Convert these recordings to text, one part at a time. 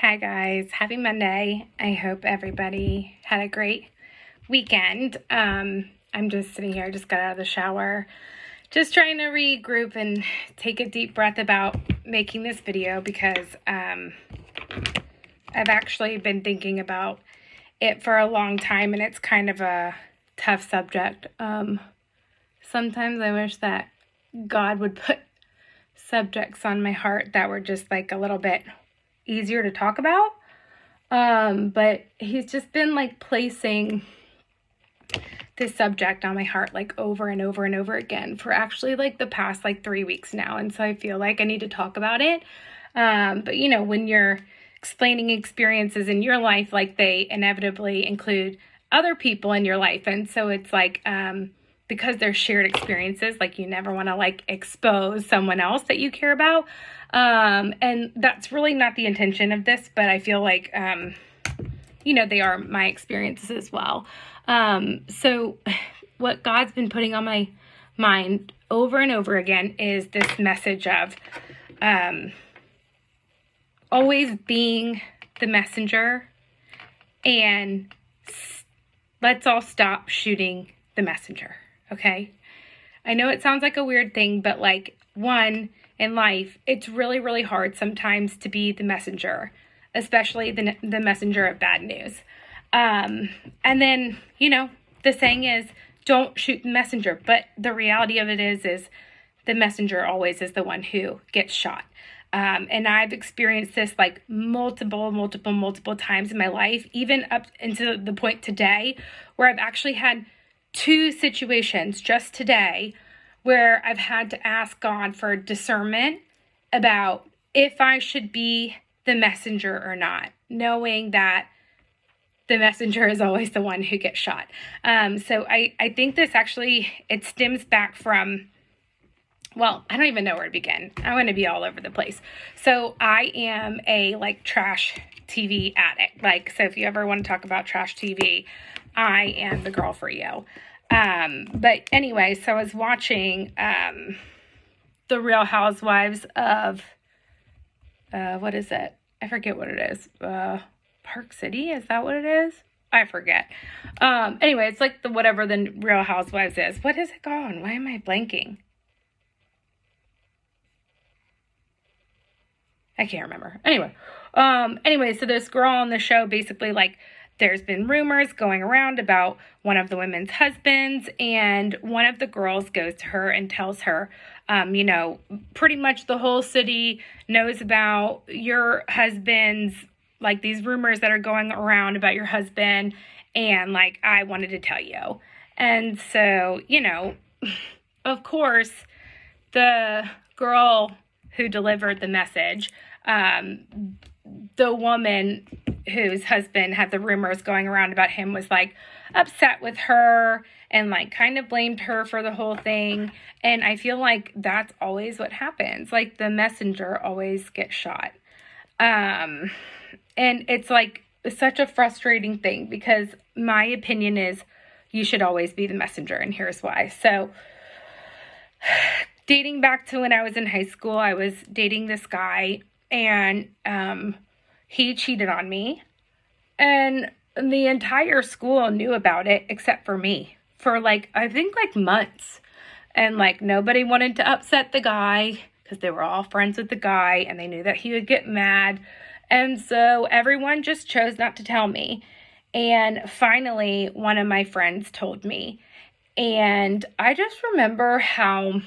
Hi guys, happy Monday. I hope everybody had a great weekend. I'm just sitting here, just got out of the shower, just trying to regroup and take a deep breath about making this video because I've actually been thinking about it for a long time and it's kind of a tough subject. Sometimes I wish that God would put subjects on my heart that were just like a little bit easier to talk about. But he's just been like placing this subject on my heart like over and over and over again for actually like the past like 3 weeks now. And so I feel like I need to talk about it. But you know, when you're explaining experiences in your life, like they inevitably include other people in your life. And so it's like, because they're shared experiences, like you never want to like expose someone else that you care about. And that's really not the intention of this, but I feel like, you know, they are my experiences as well. So what God's been putting on my mind over and over again is this message of, always being the messenger, and let's all stop shooting the messenger. Okay. I know it sounds like a weird thing, but like in life, it's really, really hard sometimes to be the messenger, especially the messenger of bad news. And then, you know, the saying is don't shoot the messenger, but the reality of it is the messenger always is the one who gets shot. And I've experienced this like multiple times in my life, even up into the point today where I've actually had 2 situations just today where I've had to ask God for discernment about if I should be the messenger or not, knowing that the messenger is always the one who gets shot. So I think this actually, it stems back from, well, I don't even know where to begin. I'm going to be all over the place. So I am a like trash TV addict. Like, so if you ever want to talk about trash TV, I am the girl for you. But anyway, so I was watching, the Real Housewives of, what is it? I forget what it is. Park City? Is that what it is? I forget. Anyway, it's like whatever the Real Housewives is. What is it called? Why am I blanking? I can't remember. Anyway, so this girl on the show basically like there's been rumors going around about one of the women's husbands, and one of the girls goes to her and tells her, you know, pretty much the whole city knows about your husband's, like these rumors that are going around about your husband, and like I wanted to tell you. And so, you know, of course, the girl who delivered the message, the woman whose husband had the rumors going around about him was like upset with her and like kind of blamed her for the whole thing. And I feel like that's always what happens. Like the messenger always gets shot. And it's like such a frustrating thing because my opinion is you should always be the messenger, and here's why. So dating back to when I was in high school, I was dating this guy, and he cheated on me, and the entire school knew about it except for me for like, I think like months. And like nobody wanted to upset the guy because they were all friends with the guy and they knew that he would get mad. And so everyone just chose not to tell me. And finally, one of my friends told me. And I just remember how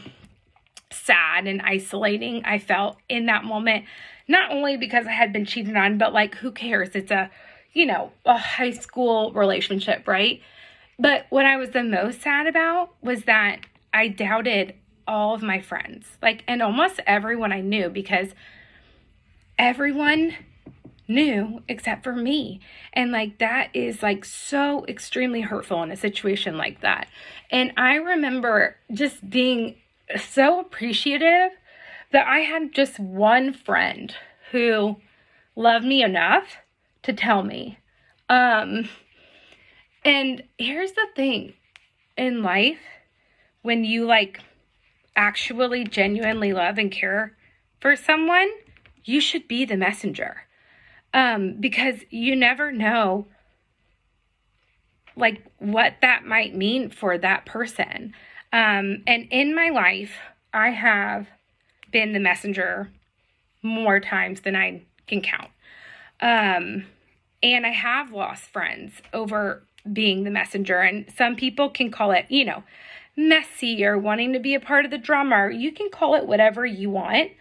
sad and isolating I felt in that moment. Not only because I had been cheated on, but like, who cares? It's a, you know, a high school relationship, right? But what I was the most sad about was that I doubted all of my friends, like, and almost everyone I knew, because everyone knew except for me. And like, that is like so extremely hurtful in a situation like that. And I remember just being so appreciative that I had just one friend who loved me enough to tell me. And here's the thing in life, when you like actually genuinely love and care for someone, you should be the messenger. because you never know like what that might mean for that person. And in my life, I have been the messenger more times than I can count. And I have lost friends over being the messenger. And some people can call it, messy or wanting to be a part of the drama. You can call it whatever you want.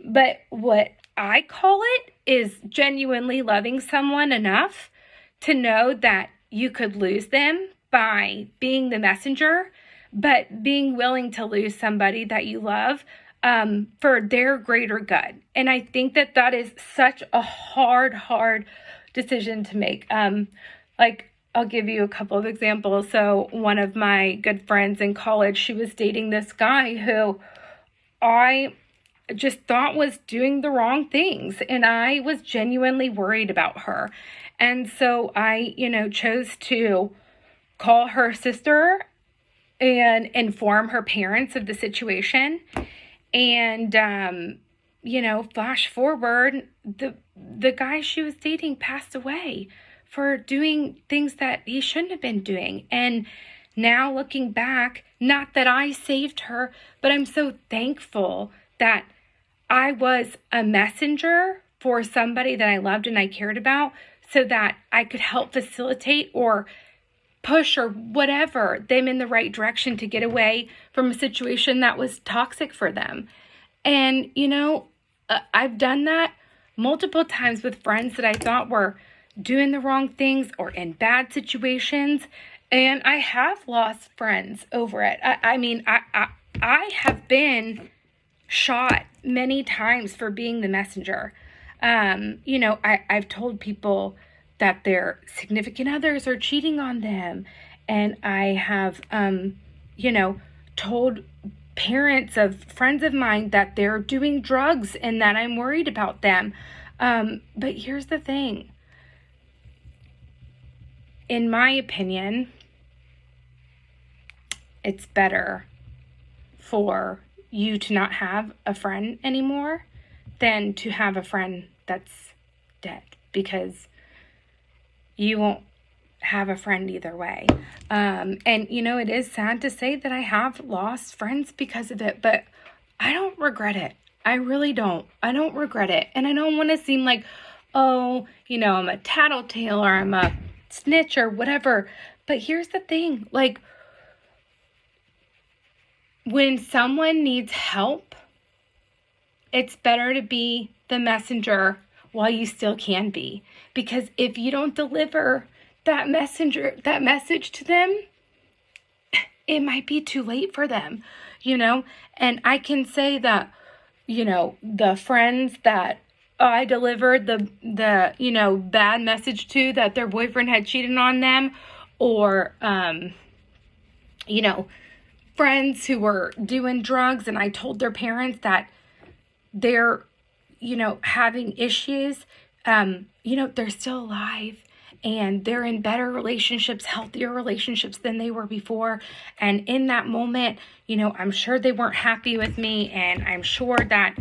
But what I call it is genuinely loving someone enough to know that you could lose them by being the messenger, but being willing to lose somebody that you love for their greater good. And I think that that is such a hard decision to make. I'll give you a couple of examples. So one of my good friends in college, she was dating this guy who I just thought was doing the wrong things, and I was genuinely worried about her. And so I, chose to call her sister and inform her parents of the situation. And, flash forward, the guy she was dating passed away for doing things that he shouldn't have been doing. And now looking back, not that I saved her, but I'm so thankful that I was a messenger for somebody that I loved and I cared about, so that I could help facilitate or push or whatever them in the right direction to get away from a situation that was toxic for them. And, I've done that multiple times with friends that I thought were doing the wrong things or in bad situations. And I have lost friends over it. I have been shot many times for being the messenger. I've told people that their significant others are cheating on them. And I have, told parents of friends of mine that they're doing drugs and that I'm worried about them. But here's the thing. In my opinion, it's better for you to not have a friend anymore than to have a friend that's dead, because you won't have a friend either way. And it is sad to say that I have lost friends because of it, but I don't regret it. I really don't. I don't regret it. And I don't want to seem like, I'm a tattletale or I'm a snitch or whatever. But here's the thing, when someone needs help, it's better to be the messenger while you still can be. Because if you don't deliver that message to them, it might be too late for them, And I can say that, the friends that I delivered the bad message to, that their boyfriend had cheated on them, or, friends who were doing drugs and I told their parents that they're, having issues, they're still alive and they're in better relationships, healthier relationships than they were before. And in that moment, I'm sure they weren't happy with me, and I'm sure that,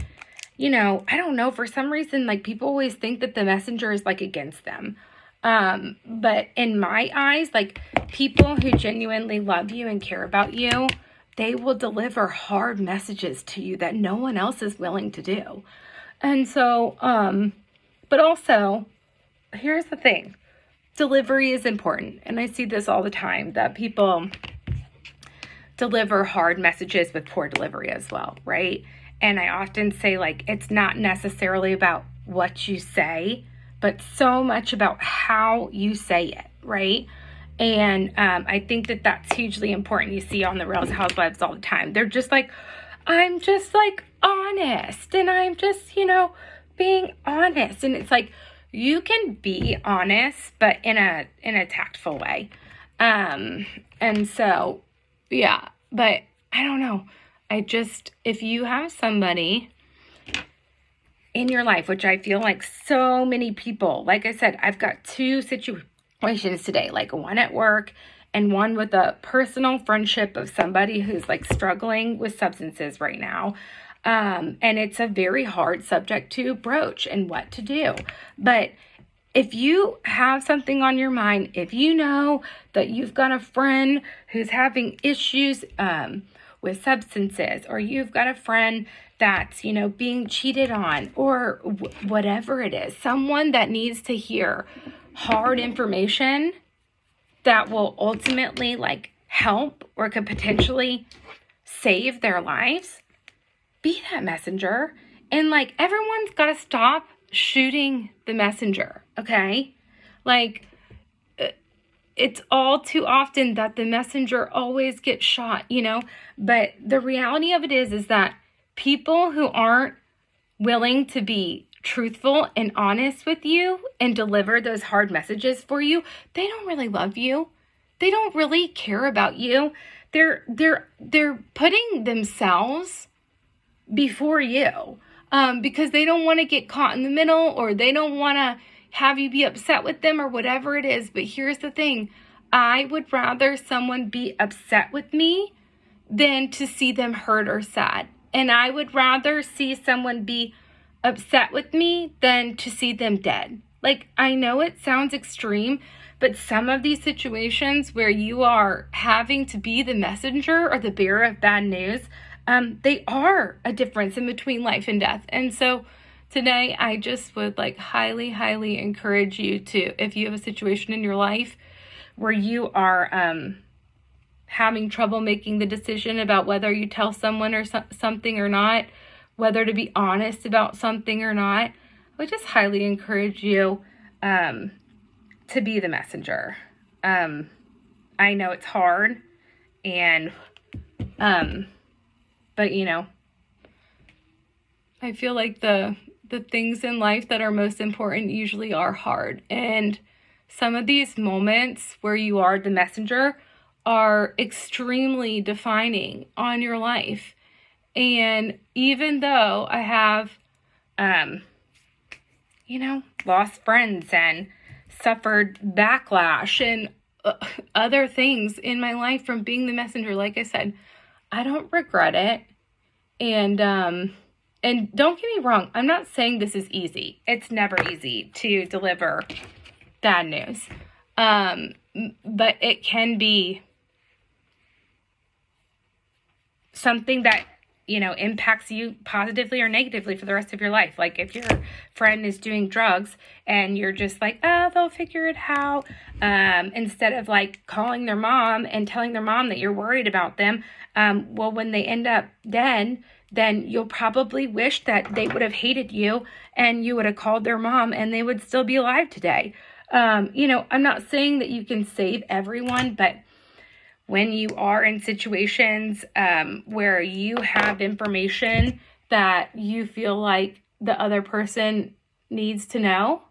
I don't know, for some reason, people always think that the messenger is against them. But in my eyes, people who genuinely love you and care about you, they will deliver hard messages to you that no one else is willing to do. And so, but also, here's the thing. Delivery is important. And I see this all the time, that people deliver hard messages with poor delivery as well, right? And I often say, it's not necessarily about what you say, but so much about how you say it, right? And I think that that's hugely important. You see on the Real Housewives all the time. They're just I'm just honest, and I'm just, being honest. And it's you can be honest, but in a tactful way. And so, yeah, but I don't know. If you have somebody in your life, which I feel like so many people, like I said, I've got two situations today, one at work and one with a personal friendship of somebody who's struggling with substances right now. And it's a very hard subject to broach and what to do. But if you have something on your mind, if you know that you've got a friend who's having issues with substances, or you've got a friend that's, being cheated on, or whatever it is, someone that needs to hear hard information that will ultimately help or could potentially save their lives, be that messenger. And everyone's got to stop shooting the messenger, okay? It's all too often that the messenger always gets shot, but the reality of it is that people who aren't willing to be truthful and honest with you and deliver those hard messages for you, they don't really love you. They don't really care about you. They're putting themselves before you because they don't want to get caught in the middle, or they don't want to have you be upset with them, or whatever it is. But here's the thing. I would rather someone be upset with me than to see them hurt or sad. And I would rather see someone be upset with me than to see them dead. I know it sounds extreme, but some of these situations where you are having to be the messenger or the bearer of bad news, they are a difference in between life and death. And so today, I just would highly, highly encourage you to, if you have a situation in your life where you are having trouble making the decision about whether you tell someone or something or not, whether to be honest about something or not, I would just highly encourage you to be the messenger. I know it's hard, and but I feel like the things in life that are most important usually are hard. And some of these moments where you are the messenger are extremely defining on your life. And even though I have, lost friends and suffered backlash and other things in my life from being the messenger, like I said, I don't regret it. And don't get me wrong, I'm not saying this is easy. It's never easy to deliver bad news. But it can be something that, impacts you positively or negatively for the rest of your life. If your friend is doing drugs and you're just they'll figure it out, instead of calling their mom and telling their mom that you're worried about them, well, when they end up dead, then you'll probably wish that they would have hated you and you would have called their mom and they would still be alive today. I'm not saying that you can save everyone, but when you are in situations where you have information that you feel like the other person needs to know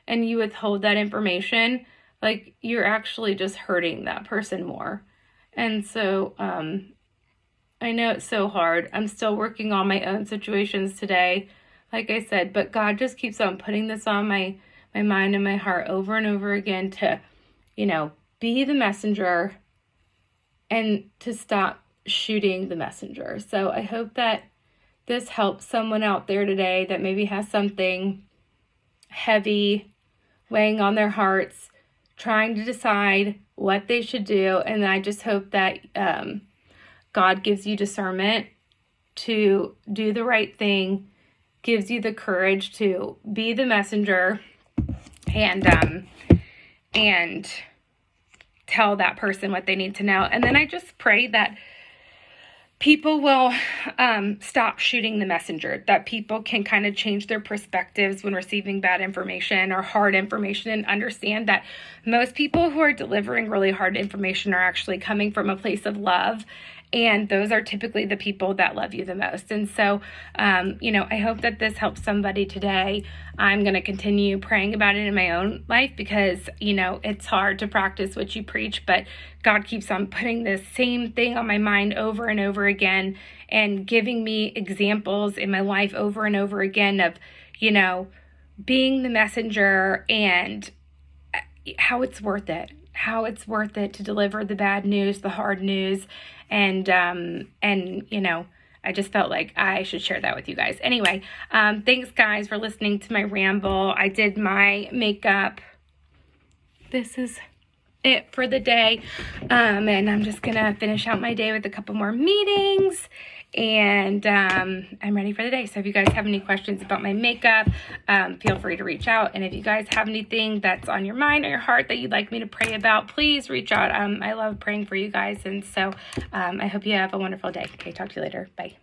and you withhold that information, you're actually just hurting that person more. And so I know it's so hard. I'm still working on my own situations today, like I said, but God just keeps on putting this on my mind and my heart over and over again to, be the messenger and to stop shooting the messenger. So I hope that this helps someone out there today that maybe has something heavy weighing on their hearts, trying to decide what they should do. And I just hope that God gives you discernment to do the right thing, gives you the courage to be the messenger and tell that person what they need to know. And then I just pray that people will stop shooting the messenger, that people can kind of change their perspectives when receiving bad information or hard information, and understand that most people who are delivering really hard information are actually coming from a place of love. And those are typically the people that love you the most. And so, I hope that this helps somebody today. I'm going to continue praying about it in my own life because, it's hard to practice what you preach, but God keeps on putting this same thing on my mind over and over again and giving me examples in my life over and over again of, being the messenger and how it's worth it. How it's worth it to deliver the bad news, the hard news, and I just felt like I should share that with you guys. Anyway, thanks guys for listening to my ramble. I did my makeup. This is it for the day. And I'm just gonna finish out my day with a couple more meetings, and I'm ready for the day. So if you guys have any questions about my makeup, feel free to reach out. And if you guys have anything that's on your mind or your heart that you'd like me to pray about, please reach out. I love praying for you guys. And so I hope you have a wonderful day. Okay, talk to you later. Bye.